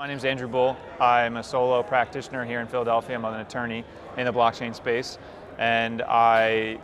My name is Andrew Bull. I'm a solo practitioner here in Philadelphia. I'm an attorney in the blockchain space. And I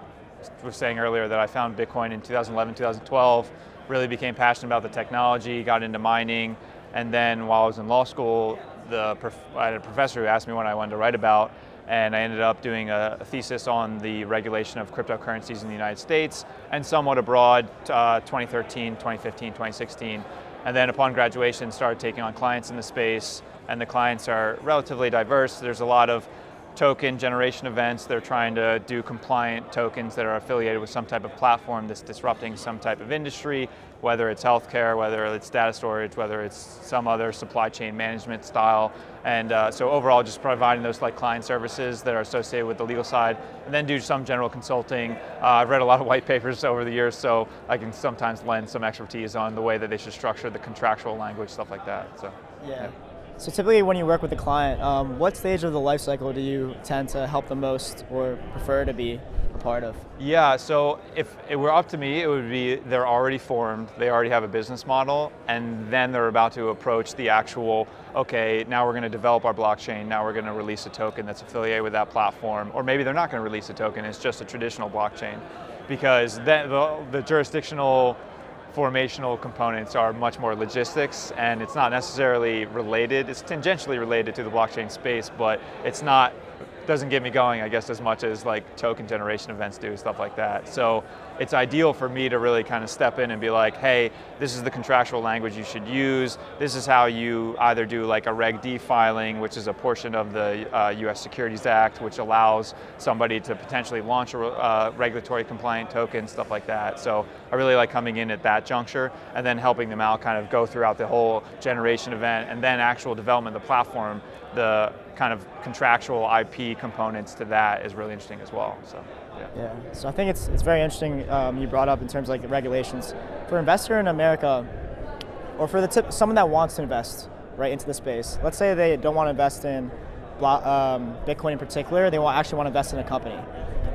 was saying earlier that I found Bitcoin in 2011, 2012, really became passionate about the technology, got into mining. And then while I was in law school, I had a professor who asked me what I wanted to write about. And I ended up doing a thesis on the regulation of cryptocurrencies in the United States and somewhat abroad, 2013, 2015, 2016. And then upon graduation, started taking on clients in the space, and the clients are relatively diverse. There's a lot of token generation events. They're trying to do compliant tokens that are affiliated with some type of platform that's disrupting some type of industry, whether it's healthcare, whether it's data storage, whether it's some other supply chain management style. And so overall, just providing those like client services that are associated with the legal side, and then do some general consulting. I've read a lot of white papers over the years, so I can sometimes lend some expertise on the way that they should structure the contractual language, stuff like that. So, yeah. So typically when you work with a client, what stage of the life cycle do you tend to help the most or prefer to be a part of? Yeah, so if it were up to me, it would be they're already formed, they already have a business model, and then they're about to approach the actual, okay, now we're going to develop our blockchain, now we're going to release a token that's affiliated with that platform, or maybe they're not going to release a token, it's just a traditional blockchain, because then the jurisdictional formational components are much more logistics, and it's not necessarily related. It's tangentially related to the blockchain space, but it's not, doesn't get me going, I guess, as much as like token generation events do, stuff like that. So it's ideal for me to really kind of step in and be like, hey, this is the contractual language you should use. This is how you either do like a Reg D filing, which is a portion of the US Securities Act, which allows somebody to potentially launch a regulatory compliant token, stuff like that. So I really like coming in at that juncture and then helping them out kind of go throughout the whole generation event and then actual development of the platform. The kind of contractual IP components to that is really interesting as well. So, yeah. So I think it's very interesting you brought up in terms of like the regulations. For an investor in America, or for someone that wants to invest right into the space, let's say they don't want to invest in Bitcoin in particular, they actually want to invest in a company.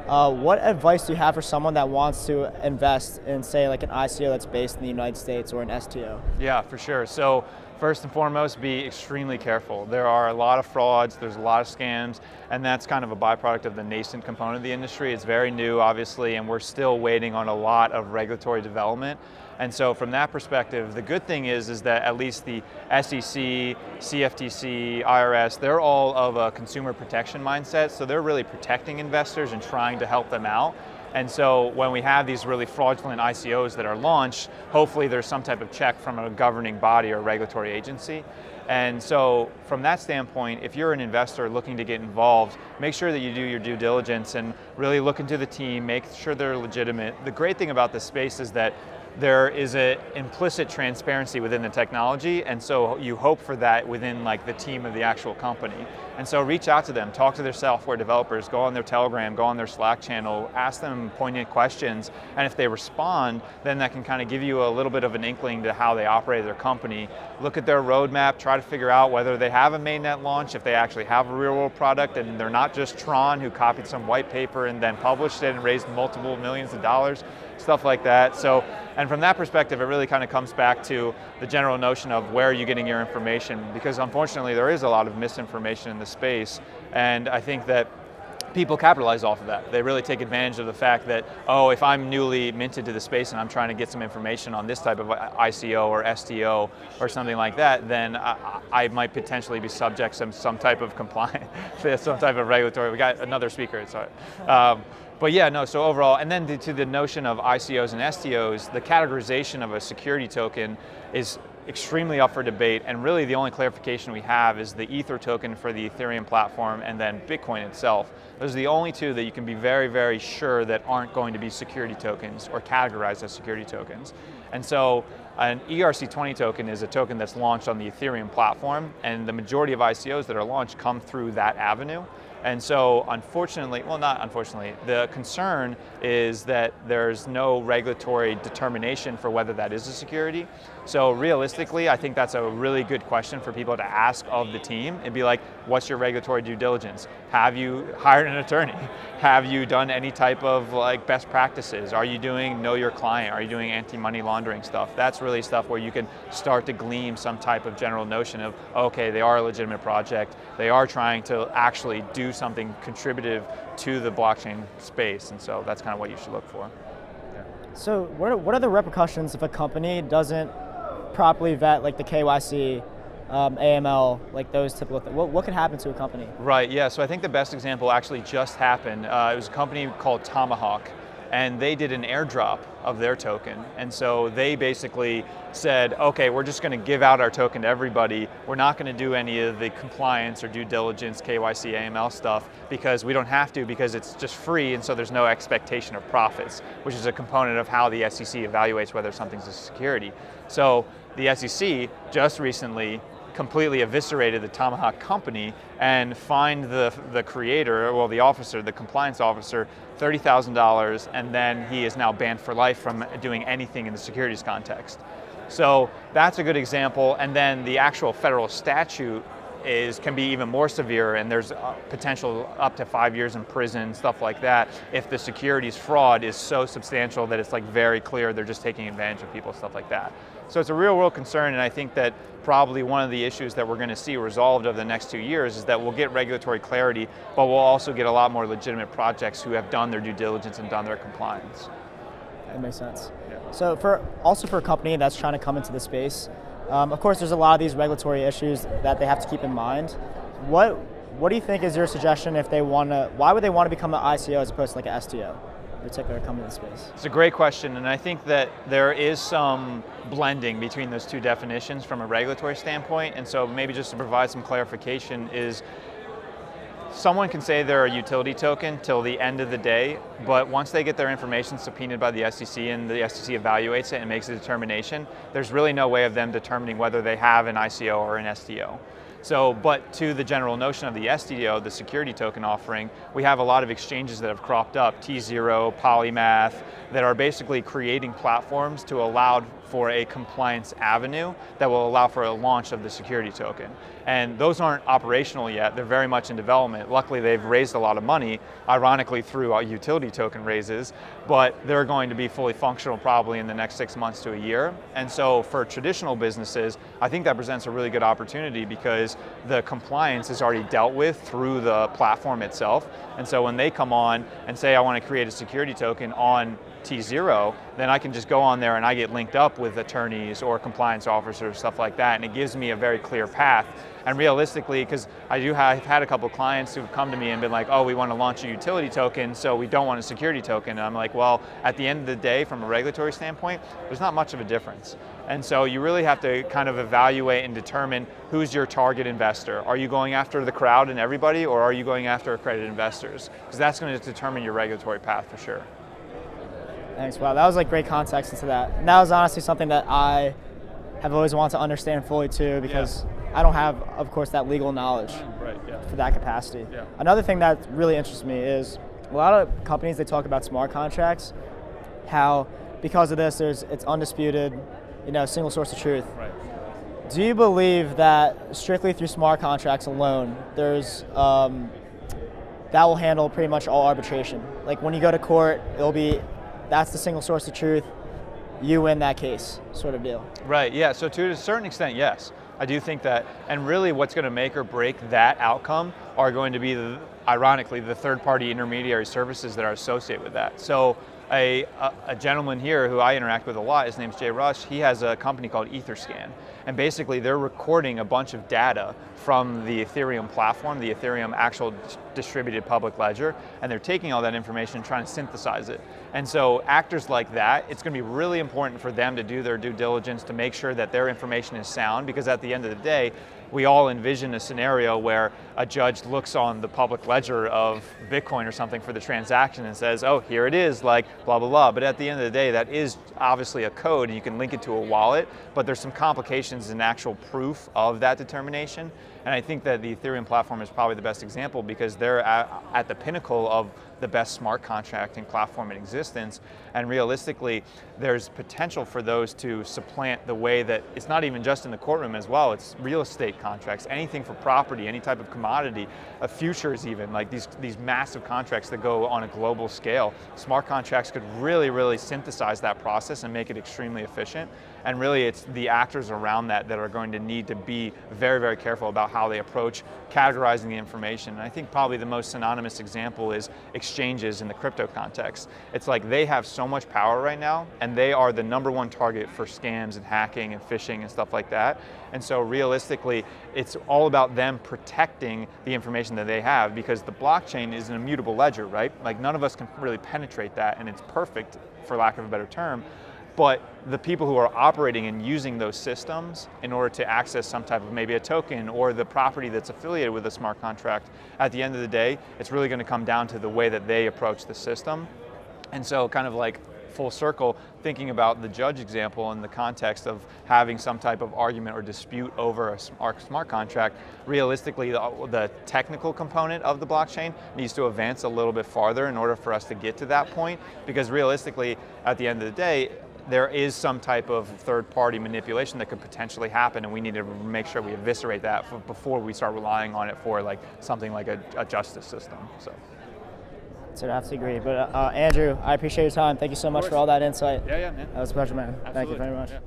What advice do you have for someone that wants to invest in, say, like an ICO that's based in the United States or an STO? Yeah, for sure. So first and foremost, be extremely careful. There are a lot of frauds, there's a lot of scams, and that's kind of a byproduct of the nascent component of the industry. It's very new, obviously, and we're still waiting on a lot of regulatory development. And so from that perspective, the good thing is that at least the SEC, CFTC, IRS, they're all of a consumer protection mindset, so they're really protecting investors and trying to help them out. And so when we have these really fraudulent ICOs that are launched, hopefully there's some type of check from a governing body or regulatory agency. And so from that standpoint, if you're an investor looking to get involved, make sure that you do your due diligence and really look into the team, make sure they're legitimate. The great thing about this space is that there is an implicit transparency within the technology, and so you hope for that within like the team of the actual company. And so reach out to them, talk to their software developers, go on their Telegram, go on their Slack channel, ask them poignant questions, and if they respond, then that can kind of give you a little bit of an inkling to how they operate their company. Look at their roadmap, try to figure out whether they have a mainnet launch, if they actually have a real world product, and they're not just Tron who copied some white paper and then published it and raised multiple millions of dollars, stuff like that. So, and from that perspective, it really kind of comes back to the general notion of where are you getting your information, because unfortunately there is a lot of misinformation in the space, and I think that people capitalize off of that. They really take advantage of the fact that, oh, if I'm newly minted to the space and I'm trying to get some information on this type of ICO or STO or something like that, then I might potentially be subject to some type of compliance, some type of regulatory. We got another speaker, sorry. But yeah, no, so overall, and then to the notion of ICOs and STOs, the categorization of a security token is extremely up for debate, and really the only clarification we have is the Ether token for the Ethereum platform and then Bitcoin itself. Those are the only two that you can be very, very sure that aren't going to be security tokens or categorized as security tokens. And so an ERC20 token is a token that's launched on the Ethereum platform, and the majority of ICOs that are launched come through that avenue. And so unfortunately, well not unfortunately, the concern is that there's no regulatory determination for whether that is a security. So realistically, I think that's a really good question for people to ask of the team. It'd be like, what's your regulatory due diligence? Have you hired an attorney? Have you done any type of like best practices? Are you doing know your client? Are you doing anti-money laundering stuff? That's really stuff where you can start to glean some type of general notion of, okay, they are a legitimate project. They are trying to actually do something contributive to the blockchain space. And so that's kind of what you should look for. Yeah. So what are the repercussions if a company doesn't properly vet like the KYC, AML, like those typical things? What could happen to a company? Right, yeah, so I think the best example actually just happened. It was a company called Tomahawk, and they did an airdrop of their token. And so they basically said, okay, we're just going to give out our token to everybody. We're not going to do any of the compliance or due diligence, KYC, AML stuff, because we don't have to, because it's just free, and so there's no expectation of profits, which is a component of how the SEC evaluates whether something's a security. So the SEC just recently completely eviscerated the Tomahawk company and fined the creator, well the officer, the compliance officer, $30,000, and then he is now banned for life from doing anything in the securities context. So that's a good example, and then the actual federal statute can be even more severe, and there's potential up to 5 years in prison, stuff like that, if the securities fraud is so substantial that it's like very clear they're just taking advantage of people, stuff like that. So it's a real world concern, and I think that probably one of the issues that we're going to see resolved over the next 2 years is that we'll get regulatory clarity, but we'll also get a lot more legitimate projects who have done their due diligence and done their compliance. That makes sense. Yeah. So also for a company that's trying to come into the space, of course there's a lot of these regulatory issues that they have to keep in mind. What do you think is your suggestion if they want to, why would they want to become an ICO as opposed to like an STO? Particular coming into space? It's a great question, and I think that there is some blending between those two definitions from a regulatory standpoint, and so maybe just to provide some clarification is, someone can say they're a utility token till the end of the day, but once they get their information subpoenaed by the SEC and the SEC evaluates it and makes a determination, there's really no way of them determining whether they have an ICO or an STO. So, but to the general notion of the STO, the security token offering, we have a lot of exchanges that have cropped up, T0, Polymath, that are basically creating platforms to allow for a compliance avenue that will allow for a launch of the security token. And those aren't operational yet, they're very much in development. Luckily they've raised a lot of money, ironically through our utility token raises, but they're going to be fully functional probably in the next 6 months to a year. And so for traditional businesses, I think that presents a really good opportunity because the compliance is already dealt with through the platform itself. And so when they come on and say, I want to create a security token on T0, then I can just go on there and I get linked up with attorneys or compliance officers, stuff like that, and it gives me a very clear path. And realistically, because I've had a couple of clients who've come to me and been like, oh, we want to launch a utility token, so we don't want a security token. And I'm like, well, at the end of the day, from a regulatory standpoint, there's not much of a difference. And so you really have to kind of evaluate and determine who's your target investor. Are you going after the crowd and everybody, or are you going after accredited investors? Because that's going to determine your regulatory path for sure. Thanks. Wow, that was like great context into that. And that was honestly something that I have always wanted to understand fully too, because I don't have, of course, that legal knowledge for that capacity. Yeah. Another thing that really interests me is a lot of companies, they talk about smart contracts, how because of this, it's undisputed, single source of truth. Right. Do you believe that strictly through smart contracts alone, there's that will handle pretty much all arbitration? Like when you go to court, that's the single source of truth, you win that case, sort of deal. Right, yeah, so to a certain extent, yes. I do think that, and really what's going to make or break that outcome are going to be, ironically, the third-party intermediary services that are associated with that. So a gentleman here who I interact with a lot, his name's Jay Rush, he has a company called EtherScan. And basically they're recording a bunch of data from the Ethereum platform, the Ethereum actual distributed public ledger, and they're taking all that information and trying to synthesize it. And so actors like that, it's going to be really important for them to do their due diligence to make sure that their information is sound, because at the end of the day, we all envision a scenario where a judge looks on the public ledger of Bitcoin or something for the transaction and says, oh, here it is, like blah, blah, blah. But at the end of the day, that is obviously a code and you can link it to a wallet, but there's some complications in actual proof of that determination. And I think that the Ethereum platform is probably the best example because they're at the pinnacle of the best smart contracting platform in existence. And realistically, there's potential for those to supplant the way that it's not even just in the courtroom as well, it's real estate contracts, anything for property, any type of commodity, futures even, like these massive contracts that go on a global scale. Smart contracts could really, really synthesize that process and make it extremely efficient. And really it's the actors around that are going to need to be very, very careful about how they approach categorizing the information. And I think probably the most synonymous example is exchanges in the crypto context. It's like they have so much power right now and they are the #1 target for scams and hacking and phishing and stuff like that. And so realistically, it's all about them protecting the information that they have because the blockchain is an immutable ledger, right? Like none of us can really penetrate that and it's perfect for lack of a better term. But the people who are operating and using those systems in order to access some type of maybe a token or the property that's affiliated with a smart contract, at the end of the day, it's really going to come down to the way that they approach the system. And so kind of like full circle, thinking about the judge example in the context of having some type of argument or dispute over a smart contract, realistically the technical component of the blockchain needs to advance a little bit farther in order for us to get to that point, because realistically, at the end of the day, there is some type of third-party manipulation that could potentially happen, and we need to make sure we eviscerate that before we start relying on it for like something like a justice system. So I have to agree. But Andrew, I appreciate your time. Thank you so much for all that insight. Yeah, man. That was a pleasure, man. Absolutely. Thank you very much. Yeah.